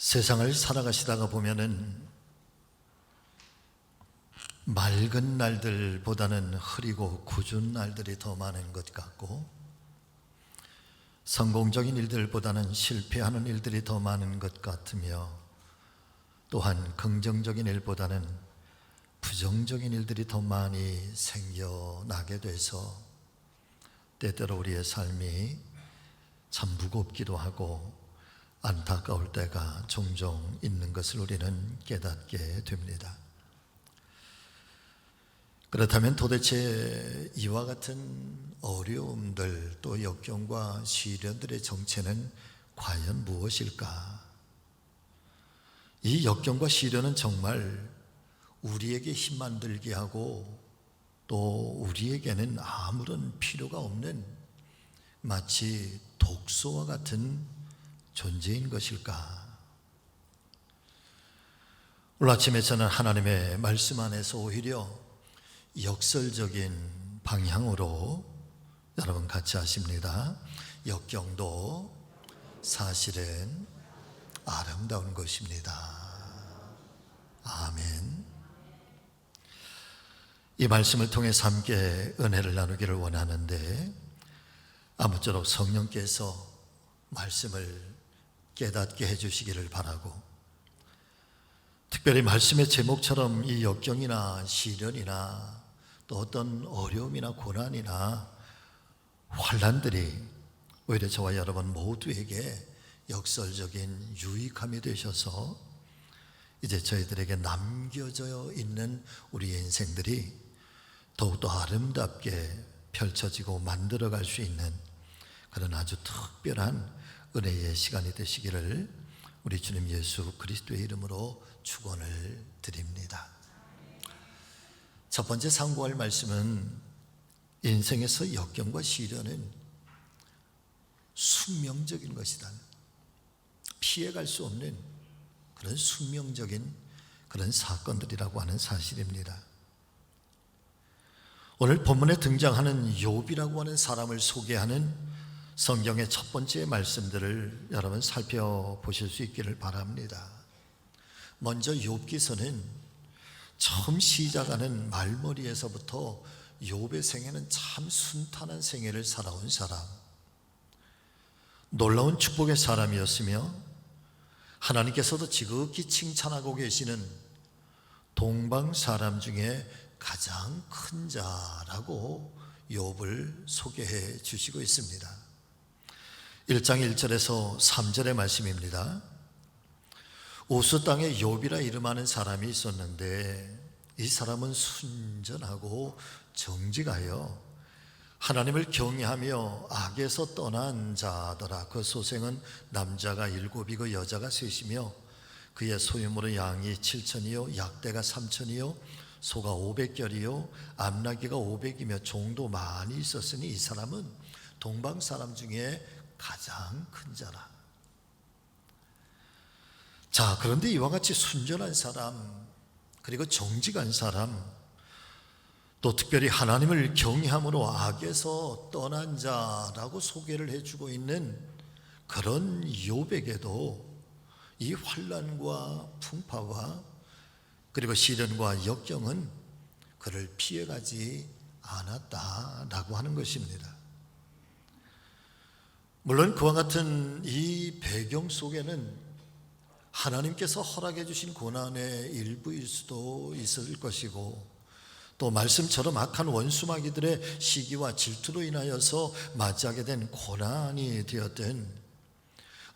세상을 살아가시다가 보면은 맑은 날들보다는 흐리고 궂은 날들이 더 많은 것 같고, 성공적인 일들보다는 실패하는 일들이 더 많은 것 같으며, 또한 긍정적인 일보다는 부정적인 일들이 더 많이 생겨나게 돼서 때때로 우리의 삶이 참 무겁기도 하고 안타까울 때가 종종 있는 것을 우리는 깨닫게 됩니다. 그렇다면 도대체 이와 같은 어려움들, 또 역경과 시련들의 정체는 과연 무엇일까? 이 역경과 시련은 정말 우리에게 힘만 들게 하고 또 우리에게는 아무런 필요가 없는 마치 독소와 같은 존재인 것일까? 오늘 아침에 저는 하나님의 말씀 안에서 오히려 역설적인 방향으로 여러분 같이 하십니다. 역경도 사실은 아름다운 것입니다. 아멘. 이 말씀을 통해서 함께 은혜를 나누기를 원하는데, 아무쪼록 성령께서 말씀을 깨닫게 해주시기를 바라고, 특별히 말씀의 제목처럼 이 역경이나 시련이나 또 어떤 어려움이나 고난이나 환난들이 오히려 저와 여러분 모두에게 역설적인 유익함이 되셔서 이제 저희들에게 남겨져 있는 우리의 인생들이 더욱더 아름답게 펼쳐지고 만들어갈 수 있는 그런 아주 특별한 은혜의 시간이 되시기를 우리 주님 예수 그리스도의 이름으로 축원을 드립니다. 첫 번째 상고할 말씀은 인생에서 역경과 시련은 숙명적인 것이다. 피해갈 수 없는 그런 숙명적인 그런 사건들이라고 하는 사실입니다. 오늘 본문에 등장하는 욥이라고 하는 사람을 소개하는 성경의 첫 번째 말씀들을 여러분 살펴보실 수 있기를 바랍니다. 먼저 욥기서는 처음 시작하는 말머리에서부터 욥의 생애는 참 순탄한 생애를 살아온 사람, 놀라운 축복의 사람이었으며 하나님께서도 지극히 칭찬하고 계시는 동방 사람 중에 가장 큰 자라고 욥을 소개해 주시고 있습니다. 1장 1절에서 3절의 말씀입니다. 우스 땅에 욥이라 이름하는 사람이 있었는데 이 사람은 순전하고 정직하여 하나님을 경외하며 악에서 떠난 자더라. 그 소생은 남자가 7이고 여자가 3이며 그의 소유물은 양이 7천이요 약대가 3천이요 소가 500결이요 암나귀가 500이며 종도 많이 있었으니 이 사람은 동방 사람 중에 가장 큰 자라. 자, 그런데 이와 같이 순전한 사람, 그리고 정직한 사람, 또 특별히 하나님을 경외함으로 악에서 떠난 자라고 소개를 해주고 있는 그런 욥에게도 이 환난과 풍파와 그리고 시련과 역경은 그를 피해가지 않았다라고 하는 것입니다. 물론 그와 같은 이 배경 속에는 하나님께서 허락해 주신 고난의 일부일 수도 있을 것이고, 또 말씀처럼 악한 원수마귀들의 시기와 질투로 인하여서 맞이하게 된 고난이 되었든,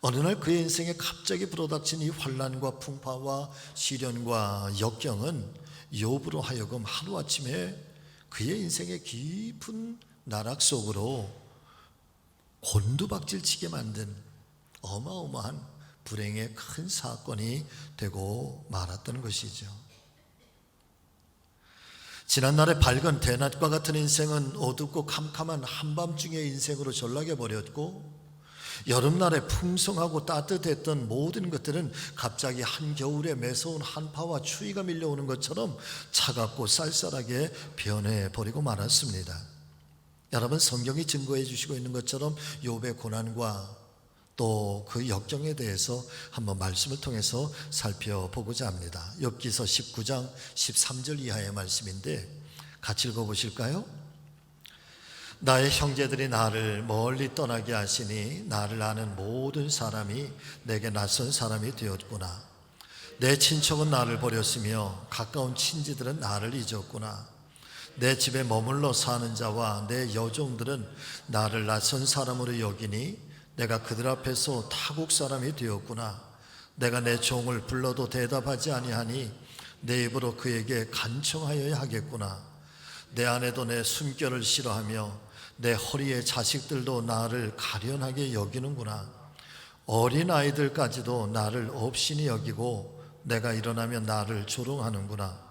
어느 날 그의 인생에 갑자기 불어닥친 이 환난과 풍파와 시련과 역경은 욥으로 하여금 하루아침에 그의 인생의 깊은 나락 속으로 곤두박질치게 만든 어마어마한 불행의 큰 사건이 되고 말았던 것이죠. 지난날의 밝은 대낮과 같은 인생은 어둡고 캄캄한 한밤중의 인생으로 전락해 버렸고, 여름날에 풍성하고 따뜻했던 모든 것들은 갑자기 한겨울에 매서운 한파와 추위가 밀려오는 것처럼 차갑고 쌀쌀하게 변해버리고 말았습니다. 여러분, 성경이 증거해 주시고 있는 것처럼 욥의 고난과 또 그 역경에 대해서 한번 말씀을 통해서 살펴보고자 합니다. 욥기서 19장 13절 이하의 말씀인데 같이 읽어보실까요? 나의 형제들이 나를 멀리 떠나게 하시니 나를 아는 모든 사람이 내게 낯선 사람이 되었구나. 내 친척은 나를 버렸으며 가까운 친지들은 나를 잊었구나. 내 집에 머물러 사는 자와 내 여종들은 나를 낯선 사람으로 여기니 내가 그들 앞에서 타국 사람이 되었구나. 내가 내 종을 불러도 대답하지 아니하니 내 입으로 그에게 간청하여야 하겠구나. 내 아내도 내 숨결을 싫어하며 내 허리의 자식들도 나를 가련하게 여기는구나. 어린아이들까지도 나를 업신이 여기고 내가 일어나면 나를 조롱하는구나.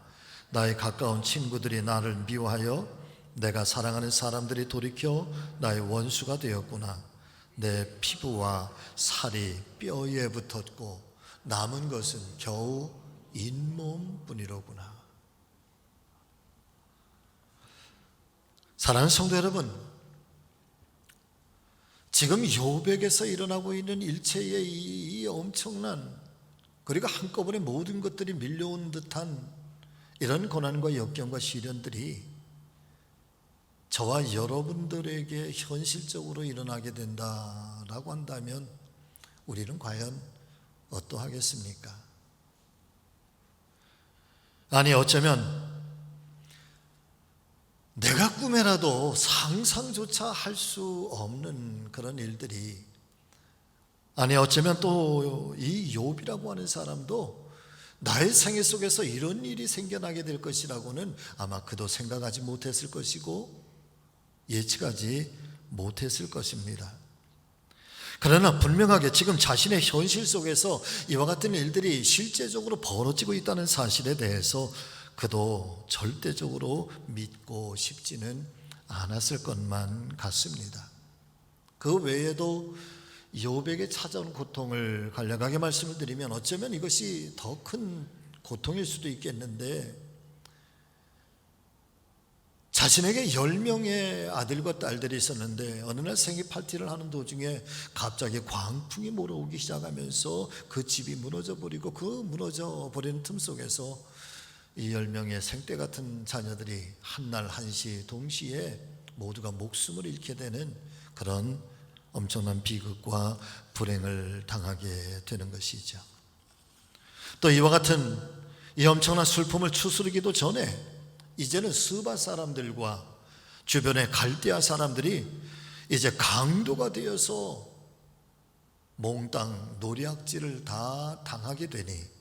나의 가까운 친구들이 나를 미워하여 내가 사랑하는 사람들이 돌이켜 나의 원수가 되었구나. 내 피부와 살이 뼈에 붙었고 남은 것은 겨우 잇몸뿐이로구나. 사랑하는 성도 여러분, 지금 욥에게서 일어나고 있는 일체의 이 엄청난, 그리고 한꺼번에 모든 것들이 밀려온 듯한 이런 고난과 역경과 시련들이 저와 여러분들에게 현실적으로 일어나게 된다라고 한다면 우리는 과연 어떠하겠습니까? 아니, 어쩌면 내가 꿈에라도 상상조차 할 수 없는 그런 일들이, 아니 어쩌면 또 이 욥이라고 하는 사람도 나의 생애 속에서 이런 일이 생겨나게 될 것이라고는 아마 그도 생각하지 못했을 것이고 예측하지 못했을 것입니다. 그러나 분명하게 지금 자신의 현실 속에서 이와 같은 일들이 실제적으로 벌어지고 있다는 사실에 대해서 그도 절대적으로 믿고 싶지는 않았을 것만 같습니다. 그 외에도 욥에게 찾아온 고통을 간략하게 말씀을 드리면 어쩌면 이것이 더 큰 고통일 수도 있겠는데, 자신에게 10명의 아들과 딸들이 있었는데 어느 날 생일 파티를 하는 도중에 갑자기 광풍이 몰아오기 시작하면서 그 집이 무너져 버리고, 그 무너져 버리는 틈 속에서 이 10명의 생떼 같은 자녀들이 한날 한시 동시에 모두가 목숨을 잃게 되는 그런 엄청난 비극과 불행을 당하게 되는 것이죠. 또 이와 같은 이 엄청난 슬픔을 추스르기도 전에 이제는 스바 사람들과 주변의 갈대아 사람들이 이제 강도가 되어서 몽땅 노략질을 다 당하게 되니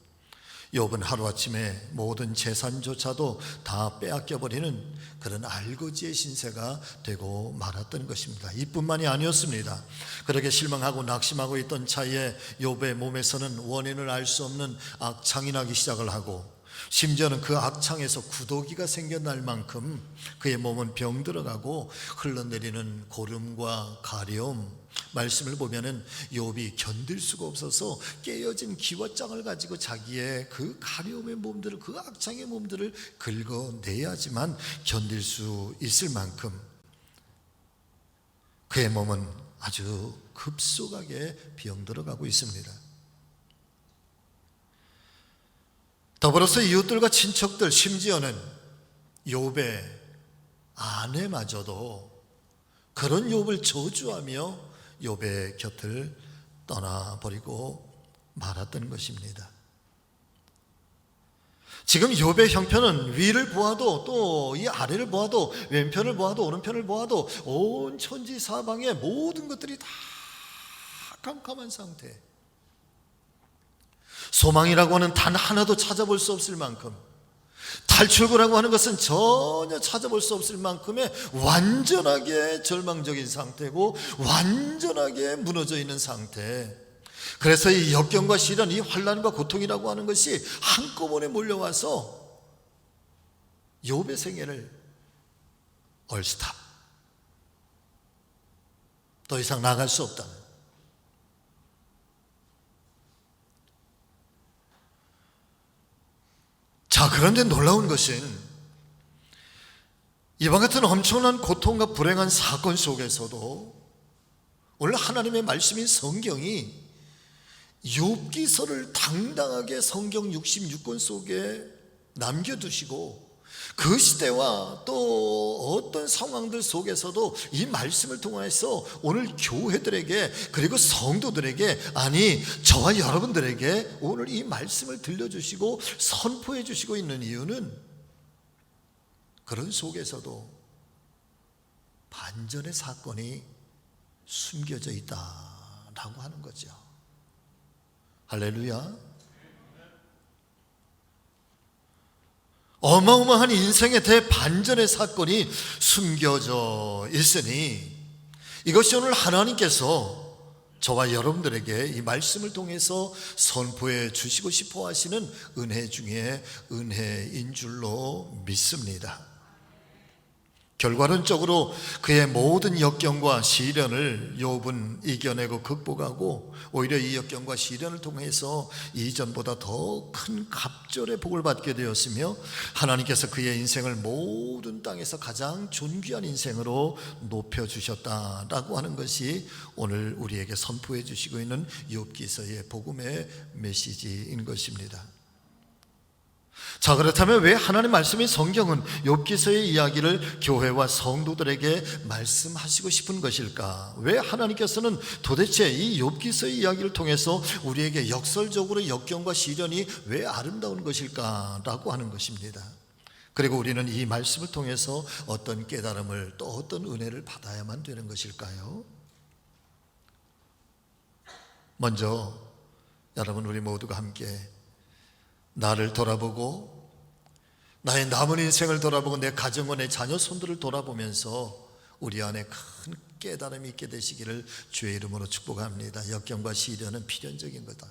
욥은 하루아침에 모든 재산조차도 다 빼앗겨버리는 그런 알거지의 신세가 되고 말았던 것입니다. 이뿐만이 아니었습니다. 그렇게 실망하고 낙심하고 있던 차에 욥의 몸에서는 원인을 알 수 없는 악창이 나기 시작을 하고, 심지어는 그 악창에서 구더기가 생겨날 만큼 그의 몸은 병들어가고 흘러내리는 고름과 가려움, 말씀을 보면은 욥이 견딜 수가 없어서 깨어진 기와장을 가지고 자기의 그 가려움의 몸들을, 그 악창의 몸들을 긁어내야지만 견딜 수 있을 만큼 그의 몸은 아주 급속하게 병들어가고 있습니다. 더불어서 이웃들과 친척들, 심지어는 욥의 아내마저도 그런 욥을 저주하며 욥의 곁을 떠나버리고 말았던 것입니다. 지금 욥의 형편은 위를 보아도 또 이 아래를 보아도 왼편을 보아도 오른편을 보아도 온 천지 사방의 모든 것들이 다 깜깜한 상태, 소망이라고 하는 단 하나도 찾아볼 수 없을 만큼, 탈출구라고 하는 것은 전혀 찾아볼 수 없을 만큼의 완전하게 절망적인 상태고 완전하게 무너져 있는 상태. 그래서 이 역경과 시련, 이 환난과 고통이라고 하는 것이 한꺼번에 몰려와서 욥의 생애를 얼스탑, 더 이상 나갈 수 없다는. 자, 그런데 놀라운 것은 이와 같은 엄청난 고통과 불행한 사건 속에서도 오늘 하나님의 말씀인 성경이 욥기서를 당당하게 성경 66권 속에 남겨두시고 그 시대와 또 어떤 상황들 속에서도 이 말씀을 통해서 오늘 교회들에게 그리고 성도들에게, 아니 저와 여러분들에게 오늘 이 말씀을 들려주시고 선포해 주시고 있는 이유는 그런 속에서도 반전의 사건이 숨겨져 있다라고 하는 거죠. 할렐루야. 어마어마한 인생의 대반전의 사건이 숨겨져 있으니 이것이 오늘 하나님께서 저와 여러분들에게 이 말씀을 통해서 선포해 주시고 싶어 하시는 은혜 중에 은혜인 줄로 믿습니다. 결과론적으로 그의 모든 역경과 시련을 욥은 이겨내고 극복하고 오히려 이 역경과 시련을 통해서 이전보다 더 큰 갑절의 복을 받게 되었으며 하나님께서 그의 인생을 모든 땅에서 가장 존귀한 인생으로 높여주셨다라고 하는 것이 오늘 우리에게 선포해 주시고 있는 욥기서의 복음의 메시지인 것입니다. 자, 그렇다면 왜 하나님 말씀인 성경은 욥기서의 이야기를 교회와 성도들에게 말씀하시고 싶은 것일까? 왜 하나님께서는 도대체 이 욥기서의 이야기를 통해서 우리에게 역설적으로 역경과 시련이 왜 아름다운 것일까? 라고 하는 것입니다. 그리고 우리는 이 말씀을 통해서 어떤 깨달음을 또 어떤 은혜를 받아야만 되는 것일까요? 먼저 여러분, 우리 모두가 함께 나를 돌아보고 나의 남은 인생을 돌아보고 내 가정과 내 자녀 손들을 돌아보면서 우리 안에 큰 깨달음이 있게 되시기를 주의 이름으로 축복합니다. 역경과 시련은 필연적인 거다.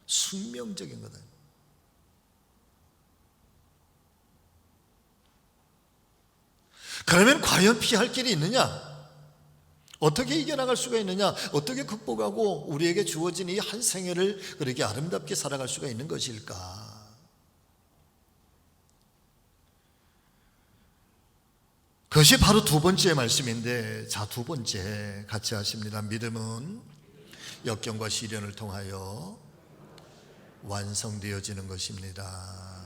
숙명적인 거다. 그러면 과연 피할 길이 있느냐? 어떻게 이겨나갈 수가 있느냐? 어떻게 극복하고 우리에게 주어진 이 한 생애를 그렇게 아름답게 살아갈 수가 있는 것일까? 그것이 바로 두 번째 말씀인데, 자, 두 번째 같이 하십니다. 믿음은 역경과 시련을 통하여 완성되어지는 것입니다.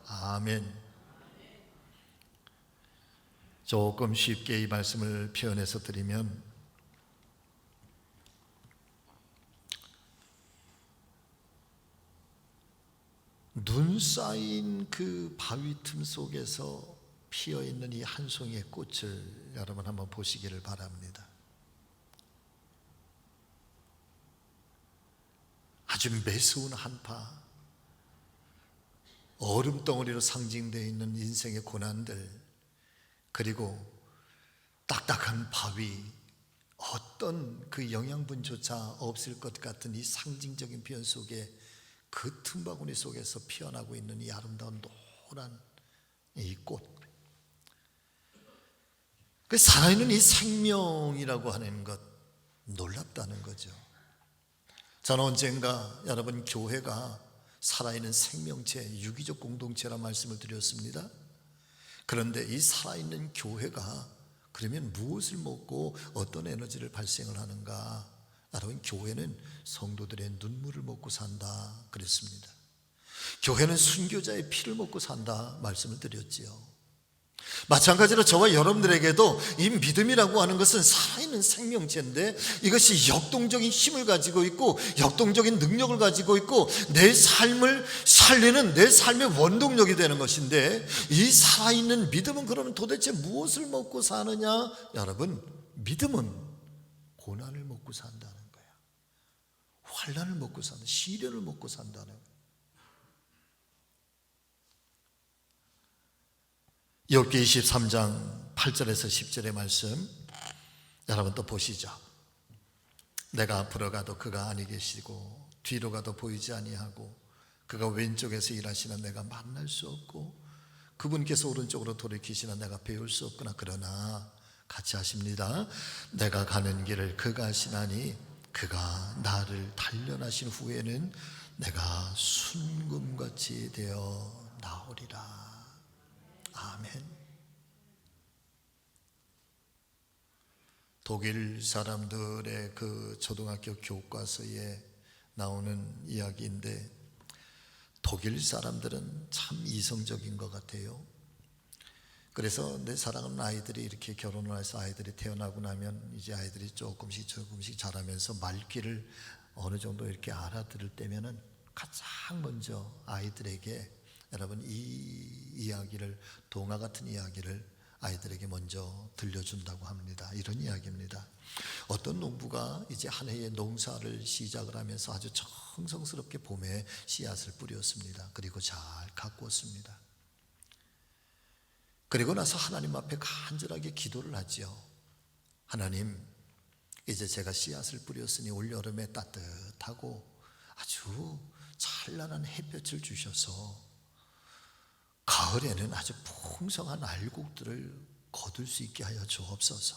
아멘. 조금 쉽게 이 말씀을 표현해서 드리면, 눈 쌓인 그 바위 틈 속에서 피어있는 이 한 송이의 꽃을 여러분 한번 보시기를 바랍니다. 아주 매서운 한파, 얼음덩어리로 상징되어 있는 인생의 고난들, 그리고 딱딱한 바위, 어떤 그 영양분조차 없을 것 같은 이 상징적인 표현 속에 그 틈바구니 속에서 피어나고 있는 이 아름다운 노란 이 꽃, 그 살아있는 이 생명이라고 하는 것, 놀랍다는 거죠. 저는 언젠가 여러분, 교회가 살아있는 생명체, 유기적 공동체란 말씀을 드렸습니다. 그런데 이 살아있는 교회가 그러면 무엇을 먹고 어떤 에너지를 발생을 하는가? 여러분, 교회는 성도들의 눈물을 먹고 산다 그랬습니다. 교회는 순교자의 피를 먹고 산다 말씀을 드렸지요. 마찬가지로 저와 여러분들에게도 이 믿음이라고 하는 것은 살아있는 생명체인데, 이것이 역동적인 힘을 가지고 있고 역동적인 능력을 가지고 있고 내 삶을 살리는 내 삶의 원동력이 되는 것인데, 이 살아있는 믿음은 그러면 도대체 무엇을 먹고 사느냐? 여러분, 믿음은 고난을 먹고 산다는 거야. 환난을 먹고 산다, 시련을 먹고 산다는 거야. 욥기 23장 8절에서 10절의 말씀 여러분 또 보시죠. 내가 앞으로 가도 그가 아니 계시고 뒤로 가도 보이지 아니하고 그가 왼쪽에서 일하시는 내가 만날 수 없고 그분께서 오른쪽으로 돌이키시는 내가 배울 수 없구나. 그러나 같이 하십니다. 내가 가는 길을 그가 아시나니 그가 나를 단련하신 후에는 내가 순금같이 되어 나오리라. 아멘. 독일 사람들의 그 초등학교 교과서에 나오는 이야기인데, 독일 사람들은 참 이성적인 것 같아요. 그래서 내 사랑하는 아이들이 이렇게 결혼을 해서 아이들이 태어나고 나면 이제 아이들이 조금씩 자라면서 말귀를 어느 정도 이렇게 알아들을 때면은 가장 먼저 아이들에게, 여러분, 이 이야기를, 동화 같은 이야기를 아이들에게 먼저 들려준다고 합니다. 이런 이야기입니다. 어떤 농부가 이제 한 해의 농사를 시작을 하면서 아주 정성스럽게 봄에 씨앗을 뿌렸습니다. 그리고 잘 가꾸었습니다. 그리고 나서 하나님 앞에 간절하게 기도를 하지요. 하나님, 이제 제가 씨앗을 뿌렸으니 올여름에 따뜻하고 아주 찬란한 햇볕을 주셔서 가을에는 아주 풍성한 알곡들을 거둘 수 있게 하여 주옵소서.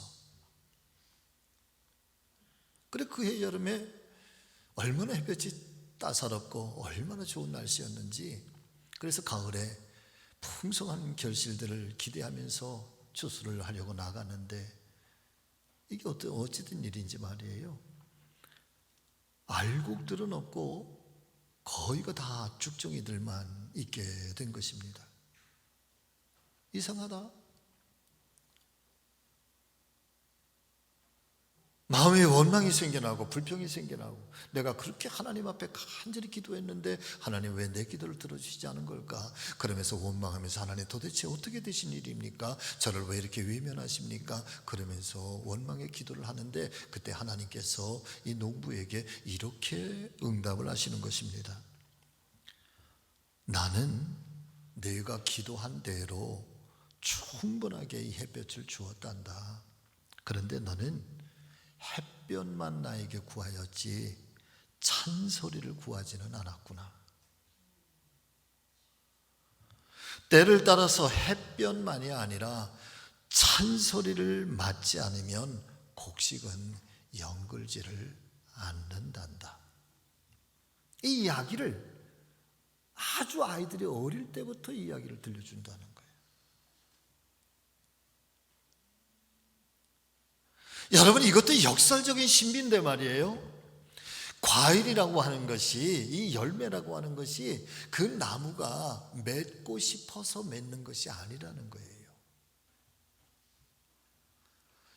그래, 그해 여름에 얼마나 햇볕이 따사롭고 얼마나 좋은 날씨였는지, 그래서 가을에 풍성한 결실들을 기대하면서 추수를 하려고 나갔는데, 이게 어찌된 일인지 말이에요. 알곡들은 없고 거의가 다 쭉정이들만 있게 된 것입니다. 이상하다. 마음에 원망이 생겨나고 불평이 생겨나고, 내가 그렇게 하나님 앞에 간절히 기도했는데 하나님 왜 내 기도를 들어주시지 않은 걸까? 그러면서 원망하면서, 하나님 도대체 어떻게 되신 일입니까? 저를 왜 이렇게 외면하십니까? 그러면서 원망의 기도를 하는데, 그때 하나님께서 이 농부에게 이렇게 응답을 하시는 것입니다. 나는 네가 기도한 대로 충분하게 이 햇볕을 주었단다. 그런데 너는 햇볕만 나에게 구하였지 찬소리를 구하지는 않았구나. 때를 따라서 햇볕만이 아니라 찬소리를 맞지 않으면 곡식은 연글지를 않는단다. 이 이야기를 아주 아이들이 어릴 때부터 이 이야기를 들려준다는 거예요. 여러분, 이것도 역설적인 신비인데 말이에요. 과일이라고 하는 것이, 이 열매라고 하는 것이 그 나무가 맺고 싶어서 맺는 것이 아니라는 거예요.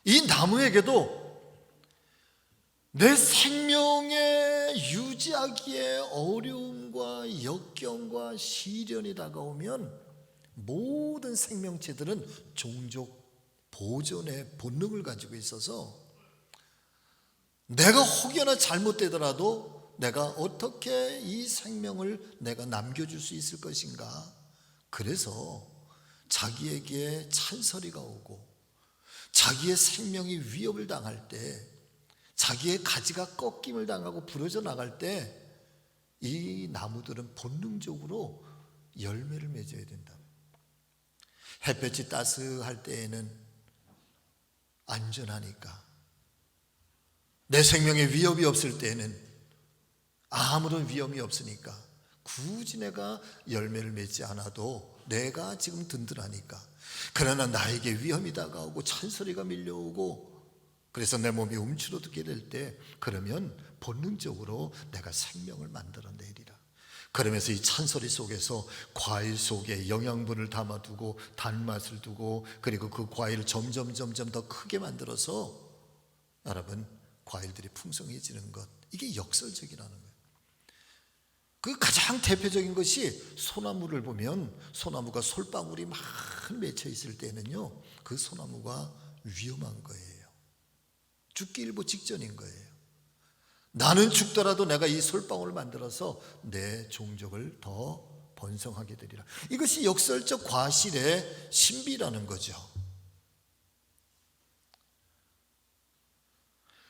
이 나무에게도 내 생명에 유지하기에 어려움과 역경과 시련이 다가오면 모든 생명체들은 종족 보존의 본능을 가지고 있어서, 내가 혹여나 잘못되더라도 내가 어떻게 이 생명을 내가 남겨줄 수 있을 것인가. 그래서 자기에게 찬소리가 오고 자기의 생명이 위협을 당할 때, 자기의 가지가 꺾임을 당하고 부러져 나갈 때, 이 나무들은 본능적으로 열매를 맺어야 된다. 햇볕이 따스할 때에는 안전하니까, 내 생명에 위협이 없을 때는 아무런 위험이 없으니까 굳이 내가 열매를 맺지 않아도 내가 지금 든든하니까. 그러나 나에게 위험이 다가오고 찬소리가 밀려오고, 그래서 내 몸이 움츠러들게 될 때, 그러면 본능적으로 내가 생명을 만들어내리라. 그러면서 이 찬소리 속에서 과일 속에 영양분을 담아두고 단맛을 두고, 그리고 그 과일을 점점 더 크게 만들어서, 여러분, 과일들이 풍성해지는 것, 이게 역설적이라는 거예요. 그 가장 대표적인 것이, 소나무를 보면 소나무가 솔방울이 막 맺혀 있을 때는요, 그 소나무가 위험한 거예요. 죽기 일보 직전인 거예요. 나는 죽더라도 내가 이 솔방울을 만들어서 내 종족을 더 번성하게 되리라. 이것이 역설적 과실의 신비라는 거죠.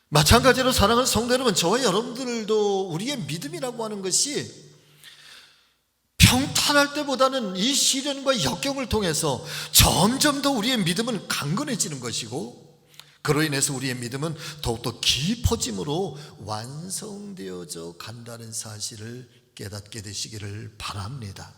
마찬가지로 사랑하는 성도 여러분, 저와 여러분들도 우리의 믿음이라고 하는 것이 평탄할 때보다는 이 시련과 역경을 통해서 점점 더 우리의 믿음은 강건해지는 것이고, 그로 인해서 우리의 믿음은 더욱더 깊어짐으로 완성되어져 간다는 사실을 깨닫게 되시기를 바랍니다.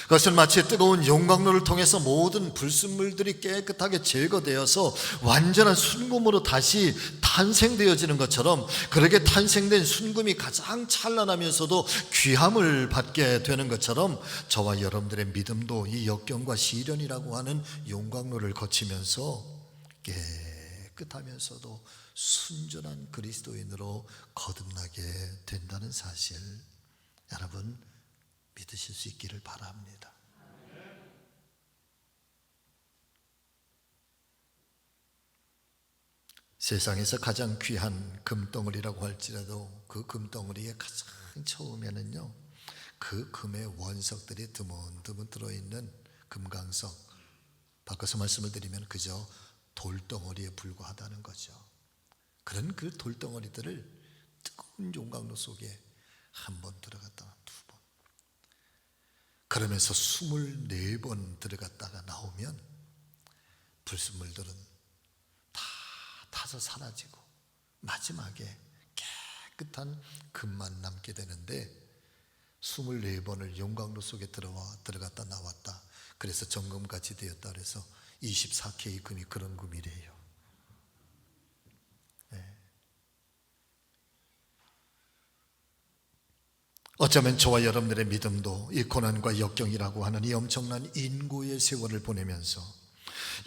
그것은 마치 뜨거운 용광로를 통해서 모든 불순물들이 깨끗하게 제거되어서 완전한 순금으로 다시 탄생되어지는 것처럼, 그렇게 탄생된 순금이 가장 찬란하면서도 귀함을 받게 되는 것처럼 저와 여러분들의 믿음도 이 역경과 시련이라고 하는 용광로를 거치면서 깨끗하면서도 순전한 그리스도인으로 거듭나게 된다는 사실, 여러분 믿으실 수 있기를 바랍니다. 세상에서 가장 귀한 금덩어리라고 할지라도 그 금덩어리의 가장 처음에는요, 그 금의 원석들이 드문드문 들어있는 금강석, 바꿔서 말씀을 드리면 그저 돌덩어리에 불과하다는 거죠. 그런 그 돌덩어리들을 뜨거운 용광로 속에 한 번 들어갔다가 두 번, 그러면서 24번 들어갔다가 나오면 불순물들은 다 타서 사라지고 마지막에 깨끗한 금만 남게 되는데, 24번을 용광로 속에 들어갔다 나왔다, 그래서 정금같이 되었다 그래서 24K 금이 그런 금이래요. 어쩌면 저와 여러분들의 믿음도 이 고난과 역경이라고 하는 이 엄청난 인고의 세월을 보내면서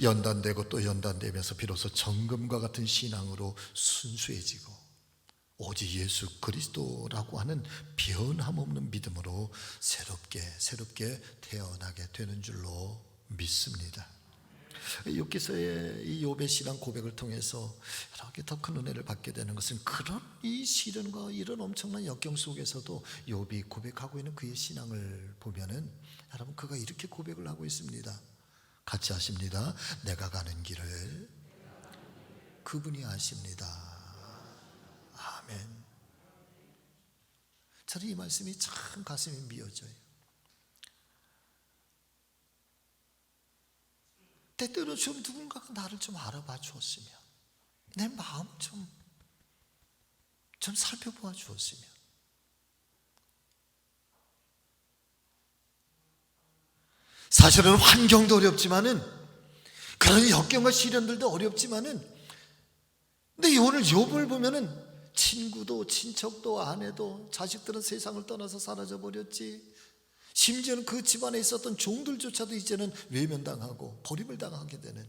연단되고 또 연단되면서 비로소 정금과 같은 신앙으로 순수해지고 오직 예수 그리스도라고 하는 변함없는 믿음으로 새롭게 태어나게 되는 줄로 믿습니다. 욥기서의 이 욥의 신앙 고백을 통해서 이렇게 더 큰 은혜를 받게 되는 것은, 그런 이 시련과 이런 엄청난 역경 속에서도 욥이 고백하고 있는 그의 신앙을 보면은, 여러분 그가 이렇게 고백을 하고 있습니다. 같이 하십니다. 내가 가는 길을 그분이 아십니다. 아멘. 저는 이 말씀이 참 가슴이 미어져요. 때때로 좀 누군가가 나를 좀 알아봐 주었으면, 내 마음을 좀 살펴보아 주었으면. 사실은 환경도 어렵지만은, 그런 역경과 시련들도 어렵지만은, 근데 오늘 욥을 보면은 친구도 친척도 아내도 자식들은 세상을 떠나서 사라져 버렸지, 심지어는 그 집안에 있었던 종들조차도 이제는 외면당하고 버림을 당하게 되는,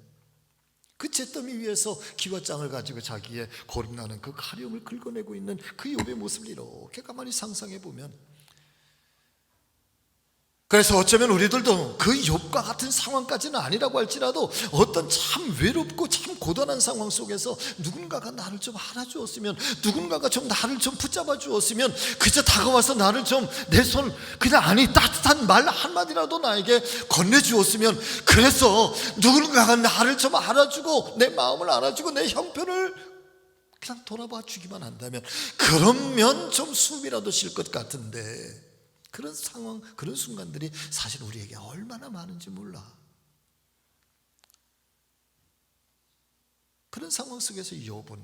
그 잿더미 위에서 기와장을 가지고 자기의 거듭나는 그 가려움을 긁어내고 있는 그 욥의 모습을 이렇게 가만히 상상해 보면, 그래서 어쩌면 우리들도 그 욥과 같은 상황까지는 아니라고 할지라도 어떤 참 외롭고 참 고단한 상황 속에서 누군가가 나를 좀 알아주었으면, 누군가가 좀 나를 좀 붙잡아 주었으면, 그저 다가와서 나를 좀 내 손 그냥 아니 따뜻한 말 한마디라도 나에게 건네주었으면, 그래서 누군가가 나를 좀 알아주고 내 마음을 알아주고 내 형편을 그냥 돌아봐 주기만 한다면, 그러면 좀 숨이라도 쉴 것 같은데, 그런 상황, 그런 순간들이 사실 우리에게 얼마나 많은지 몰라. 그런 상황 속에서 욥은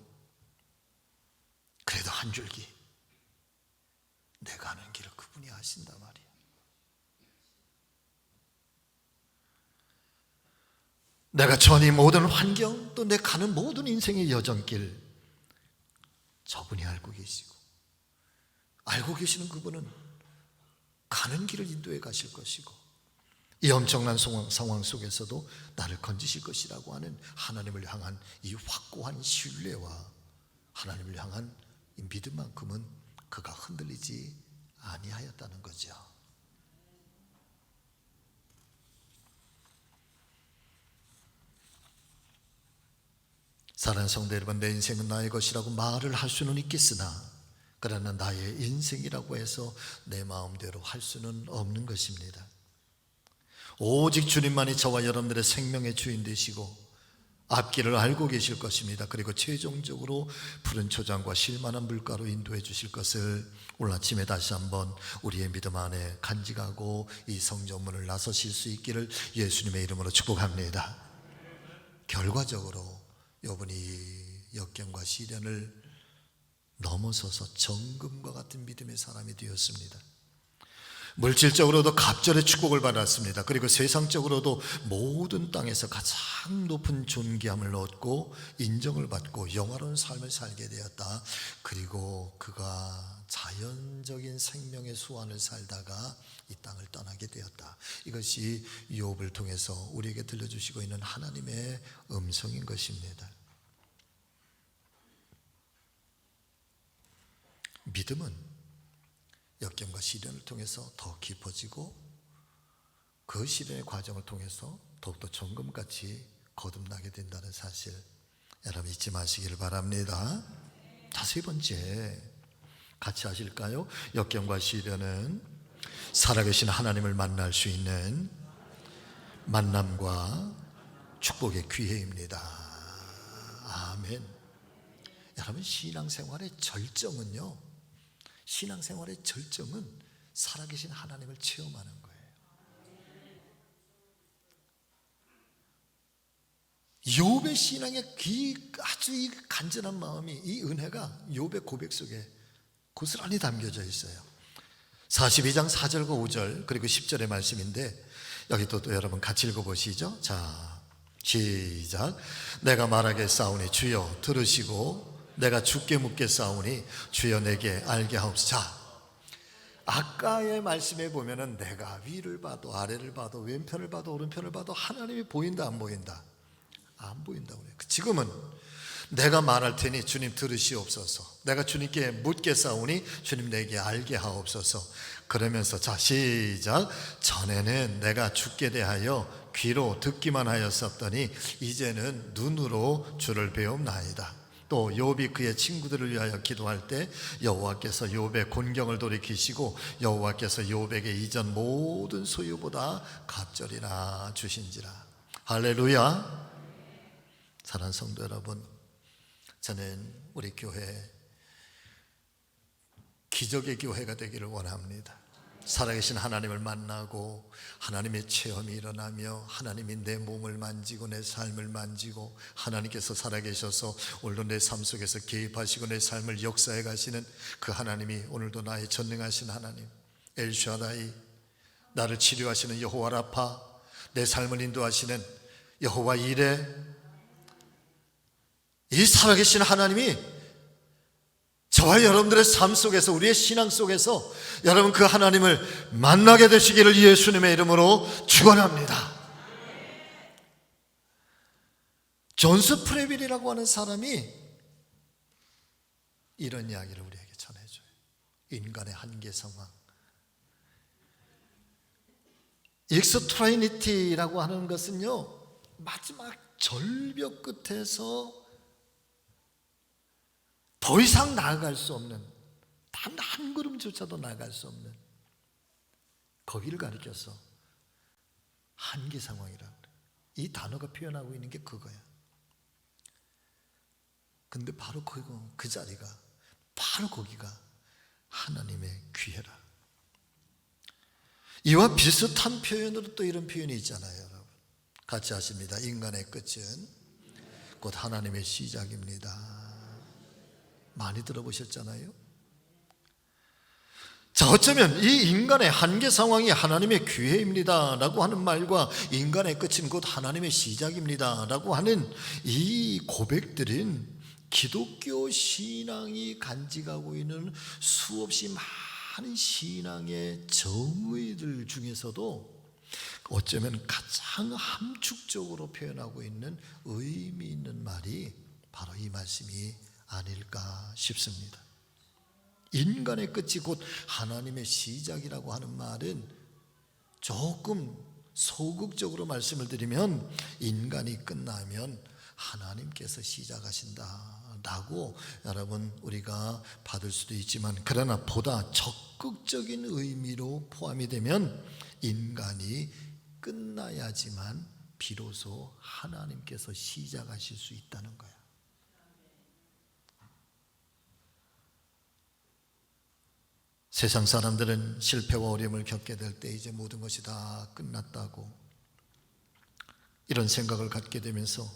그래도 한 줄기, 내가 가는 길을 그분이 아신단 말이야. 내가 전이 모든 환경, 또 내 가는 모든 인생의 여정길 저분이 알고 계시고, 알고 계시는 그분은 가는 길을 인도해 가실 것이고, 이 엄청난 상황 속에서도 나를 건지실 것이라고 하는 하나님을 향한 이 확고한 신뢰와 하나님을 향한 이 믿음만큼은 그가 흔들리지 아니하였다는 거죠. 사랑하는 성도 여러분, 내 인생은 나의 것이라고 말을 할 수는 있겠으나, 그러나 나의 인생이라고 해서 내 마음대로 할 수는 없는 것입니다. 오직 주님만이 저와 여러분들의 생명의 주인 되시고 앞길을 알고 계실 것입니다. 그리고 최종적으로 푸른 초장과 실만한 물가로 인도해 주실 것을 오늘 아침에 다시 한번 우리의 믿음 안에 간직하고 이 성전문을 나서실 수 있기를 예수님의 이름으로 축복합니다. 결과적으로 욥은 역경과 시련을 넘어서서 정금과 같은 믿음의 사람이 되었습니다. 물질적으로도 갑절의 축복을 받았습니다. 그리고 세상적으로도 모든 땅에서 가장 높은 존귀함을 얻고 인정을 받고 영화로운 삶을 살게 되었다. 그리고 그가 자연적인 생명의 수완을 살다가 이 땅을 떠나게 되었다. 이것이 욥을 통해서 우리에게 들려주시고 있는 하나님의 음성인 것입니다. 믿음은 역경과 시련을 통해서 더 깊어지고 그 시련의 과정을 통해서 더욱더 정금같이 거듭나게 된다는 사실, 여러분 잊지 마시기를 바랍니다. 세 번째 같이 하실까요? 역경과 시련은 살아계신 하나님을 만날 수 있는 만남과 축복의 기회입니다. 아멘. 여러분, 신앙생활의 절정은요, 신앙생활의 절정은 살아계신 하나님을 체험하는 거예요. 욥의 신앙의 아주 이 간절한 마음이, 이 은혜가 욥의 고백 속에 고스란히 담겨져 있어요. 42장 4절과 5절 그리고 10절의 말씀인데, 여기 또 여러분 같이 읽어보시죠. 자, 시작. 내가 말하겠사오니 주여 들으시고 내가 주께 묻겠사오니 주여 내게 알게 하옵소서. 자, 아까의 말씀에 보면은 내가 위를 봐도 아래를 봐도 왼편을 봐도 오른편을 봐도 하나님이 보인다 안 보인다? 안 보인다고 그래요. 지금은 내가 말할 테니 주님 들으시옵소서. 내가 주님께 묻겠사오니 주님 내게 알게 하옵소서. 그러면서 자, 시작. 전에는 내가 주께 대하여 귀로 듣기만 하였었더니 이제는 눈으로 주를 배움나이다. 또 욥이 그의 친구들을 위하여 기도할 때 여호와께서 욥의 곤경을 돌이키시고 여호와께서 욥에게 이전 모든 소유보다 갑절이나 주신지라. 할렐루야. 사랑하는 성도 여러분, 저는 우리 교회 기적의 교회가 되기를 원합니다. 살아계신 하나님을 만나고 하나님의 체험이 일어나며 하나님이 내 몸을 만지고 내 삶을 만지고 하나님께서 살아계셔서 오늘도 내 삶 속에서 개입하시고 내 삶을 역사해 가시는 그 하나님이 오늘도 나의 전능하신 하나님 엘샤다이, 나를 치료하시는 여호와 라파, 내 삶을 인도하시는 여호와 이레, 이 살아계신 하나님이 저와 여러분들의 삶 속에서, 우리의 신앙 속에서 여러분 그 하나님을 만나게 되시기를 예수님의 이름으로 축원합니다. 존스 프레빌이라고 하는 사람이 이런 이야기를 우리에게 전해줘요. 인간의 한계 상황. 익스트라이니티라고 하는 것은요, 마지막 절벽 끝에서 더 이상 나아갈 수 없는, 단 한 걸음조차도 나아갈 수 없는 거기를 가리켜서 한계 상황이라고 그래요. 이 단어가 표현하고 있는 게 그거야. 근데 바로 그 자리가, 바로 거기가 하나님의 귀회라. 이와 비슷한 표현으로 또 이런 표현이 있잖아요, 여러분. 같이 하십니다. 인간의 끝은 곧 하나님의 시작입니다. 많이 들어보셨잖아요. 자, 어쩌면 이 인간의 한계 상황이 하나님의 기회입니다 라고 하는 말과 인간의 끝은 곧 하나님의 시작입니다 라고 하는 이 고백들은 기독교 신앙이 간직하고 있는 수없이 많은 신앙의 정의들 중에서도 어쩌면 가장 함축적으로 표현하고 있는 의미 있는 말이 바로 이 말씀이 아닐까 싶습니다. 인간의 끝이 곧 하나님의 시작이라고 하는 말은 조금 소극적으로 말씀을 드리면 인간이 끝나면 하나님께서 시작하신다라고 여러분 우리가 받을 수도 있지만, 그러나 보다 적극적인 의미로 포함이 되면 인간이 끝나야지만 비로소 하나님께서 시작하실 수 있다는 거야. 세상 사람들은 실패와 어려움을 겪게 될 때 이제 모든 것이 다 끝났다고 이런 생각을 갖게 되면서,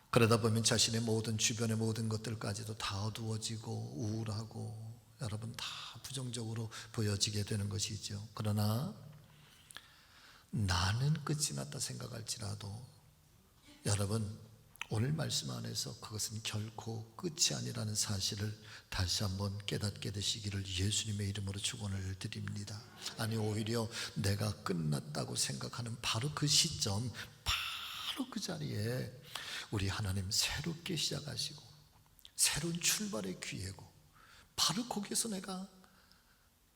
그러다 보면 자신의 모든 주변의 모든 것들까지도 다 어두워지고 우울하고 여러분 다 부정적으로 보여지게 되는 것이죠. 그러나 나는 끝이 났다 생각할지라도 여러분 오늘 말씀 안에서 그것은 결코 끝이 아니라는 사실을 다시 한번 깨닫게 되시기를 예수님의 이름으로 축원을 드립니다. 아니 오히려 내가 끝났다고 생각하는 바로 그 시점, 바로 그 자리에 우리 하나님 새롭게 시작하시고 새로운 출발의 기회고, 바로 거기에서 내가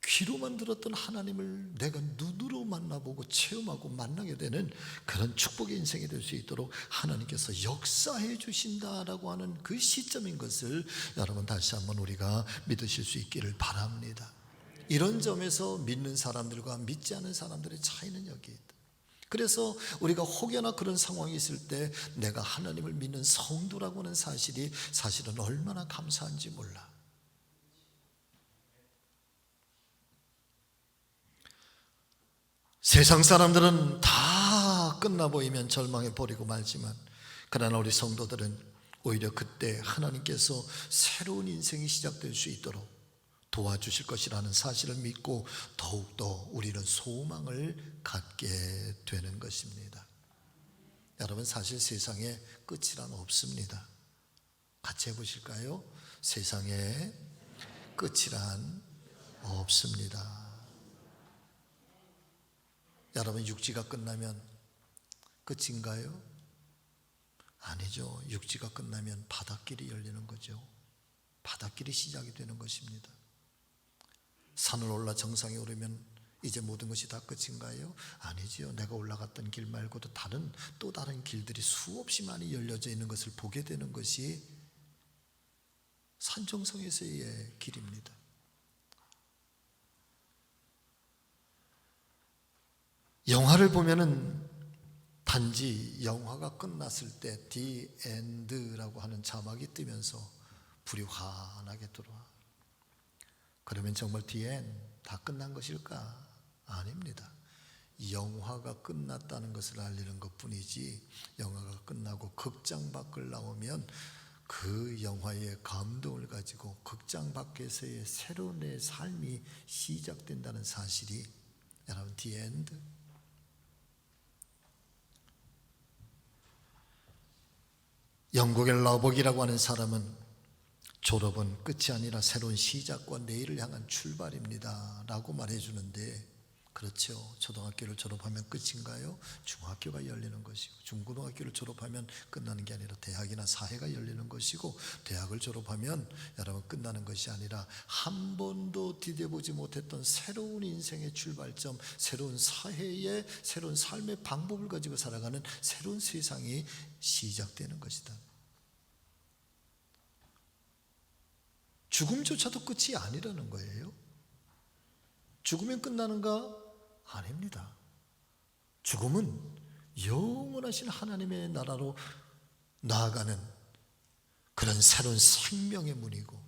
귀로만 들었던 하나님을 내가 눈으로 만나보고 체험하고 만나게 되는 그런 축복의 인생이 될 수 있도록 하나님께서 역사해 주신다라고 하는 그 시점인 것을 여러분 다시 한번 우리가 믿으실 수 있기를 바랍니다. 이런 점에서 믿는 사람들과 믿지 않은 사람들의 차이는 여기에 있다. 그래서 우리가 혹여나 그런 상황이 있을 때 내가 하나님을 믿는 성도라고 하는 사실이 사실은 얼마나 감사한지 몰라. 세상 사람들은 다 끝나 보이면 절망해 버리고 말지만, 그러나 우리 성도들은 오히려 그때 하나님께서 새로운 인생이 시작될 수 있도록 도와주실 것이라는 사실을 믿고 더욱더 우리는 소망을 갖게 되는 것입니다. 여러분 사실 세상에 끝이란 없습니다. 같이 해보실까요? 세상에 끝이란 없습니다. 여러분 육지가 끝나면 끝인가요? 아니죠. 육지가 끝나면 바닷길이 열리는 거죠. 바닷길이 시작이 되는 것입니다. 산을 올라 정상에 오르면 이제 모든 것이 다 끝인가요? 아니지요. 내가 올라갔던 길 말고도 또 다른 길들이 수없이 많이 열려져 있는 것을 보게 되는 것이 산정성에서의 길입니다. 영화를 보면은 단지 영화가 끝났을 때 The End라고 하는 자막이 뜨면서 불이 환하게 들어와. 그러면 정말 The End 다 끝난 것일까? 아닙니다. 영화가 끝났다는 것을 알리는 것뿐이지, 영화가 끝나고 극장 밖을 나오면 그 영화의 감동을 가지고 극장 밖에서의 새로운 내 삶이 시작된다는 사실이 여러분 The End. 영국의 러벅이라고 하는 사람은 졸업은 끝이 아니라 새로운 시작과 내일을 향한 출발입니다 라고 말해주는데, 그렇죠. 초등학교를 졸업하면 끝인가요? 중학교가 열리는 것이고, 중고등학교를 졸업하면 끝나는 게 아니라 대학이나 사회가 열리는 것이고, 대학을 졸업하면 여러분 끝나는 것이 아니라 한 번도 디뎌보지 못했던 새로운 인생의 출발점, 새로운 사회의 새로운 삶의 방법을 가지고 살아가는 새로운 세상이 시작되는 것이다. 죽음조차도 끝이 아니라는 거예요. 죽으면 끝나는가? 아닙니다. 죽음은 영원하신 하나님의 나라로 나아가는 그런 새로운 생명의 문이고,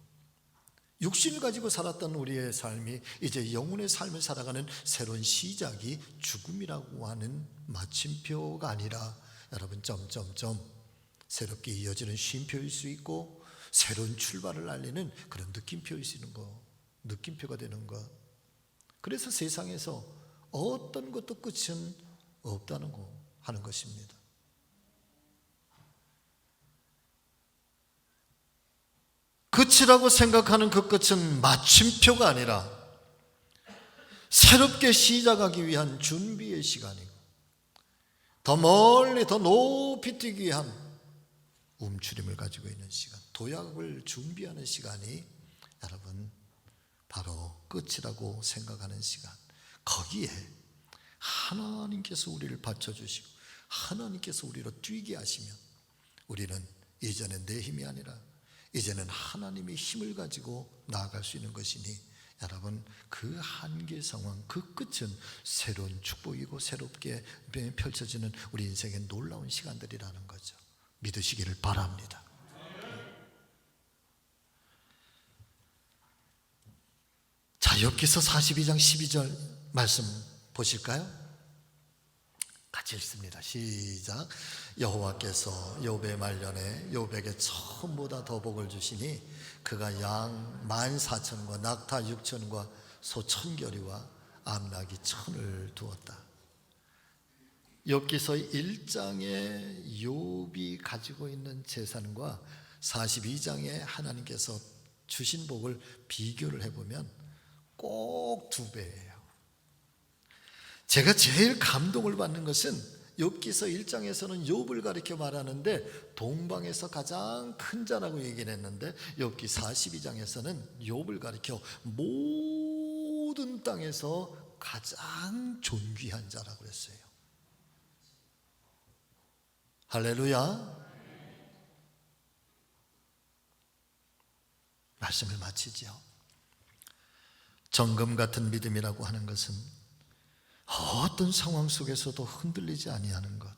육신을 가지고 살았던 우리의 삶이 이제 영혼의 삶을 살아가는 새로운 시작이 죽음이라고 하는 마침표가 아니라 여러분 점점점 새롭게 이어지는 쉼표일 수 있고, 새로운 출발을 알리는 그런 느낌표일 수 있는 거, 느낌표가 되는 것. 그래서 세상에서 어떤 것도 끝은 없다는 거 하는 것입니다. 끝이라고 생각하는 그 끝은 마침표가 아니라 새롭게 시작하기 위한 준비의 시간이고, 더 멀리 더 높이 뛰기 위한 움츠림을 가지고 있는 시간, 도약을 준비하는 시간이 여러분 바로 끝이라고 생각하는 시간. 거기에 하나님께서 우리를 받쳐주시고 하나님께서 우리로 뛰게 하시면 우리는 이제는 내 힘이 아니라 이제는 하나님의 힘을 가지고 나아갈 수 있는 것이니, 여러분 그 한계 상황, 그 끝은 새로운 축복이고 새롭게 펼쳐지는 우리 인생의 놀라운 시간들이라는 거죠. 믿으시기를 바랍니다. 자, 욥기서 42장 12절 말씀 보실까요? 같이 읽습니다. 시작. 여호와께서 욥의 말년에 욥에게 처음보다 더 복을 주시니 그가 양 14,000과 낙타 6,000과 소 1,000겨리와 암낙이 1,000을 두었다. 욥기서 1장에 욥이 가지고 있는 재산과 42장에 하나님께서 주신 복을 비교를 해보면 꼭 2배예요. 제가 제일 감동을 받는 것은 욥기서 1장에서는 욥을 가리켜 말하는데 동방에서 가장 큰 자라고 얘기를 했는데 욥기 42장에서는 욥을 가리켜 모든 땅에서 가장 존귀한 자라고 그랬어요. 할렐루야. 말씀을 마치죠. 정금 같은 믿음이라고 하는 것은 어떤 상황 속에서도 흔들리지 아니하는 것,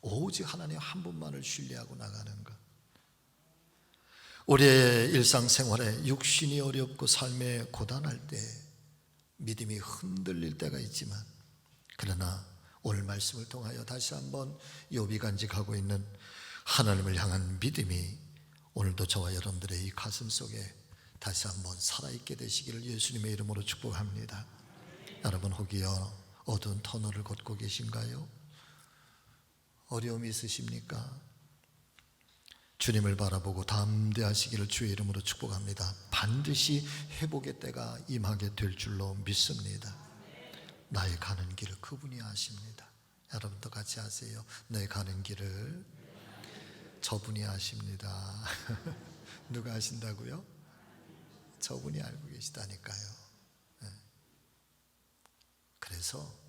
오직 하나님 한 분만을 신뢰하고 나가는 것. 우리의 일상생활에 육신이 어렵고 삶에 고단할 때 믿음이 흔들릴 때가 있지만, 그러나 오늘 말씀을 통하여 다시 한번 욥이 간직하고 있는 하나님을 향한 믿음이 오늘도 저와 여러분들의 이 가슴 속에 다시 한번 살아있게 되시기를 예수님의 이름으로 축복합니다. 여러분, 혹여 어두운 터널을 걷고 계신가요? 어려움이 있으십니까? 주님을 바라보고 담대하시기를 주의 이름으로 축복합니다. 반드시 회복의 때가 임하게 될 줄로 믿습니다. 나의 가는 길을 그분이 아십니다. 여러분도 같이 하세요. 내 가는 길을 저분이 아십니다. 누가 아신다고요? 저분이 알고 계시다니까요. 그래서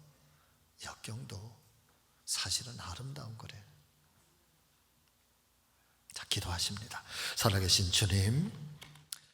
역경도 사실은 아름다운 거래요. 자, 기도하십니다. 살아계신 주님,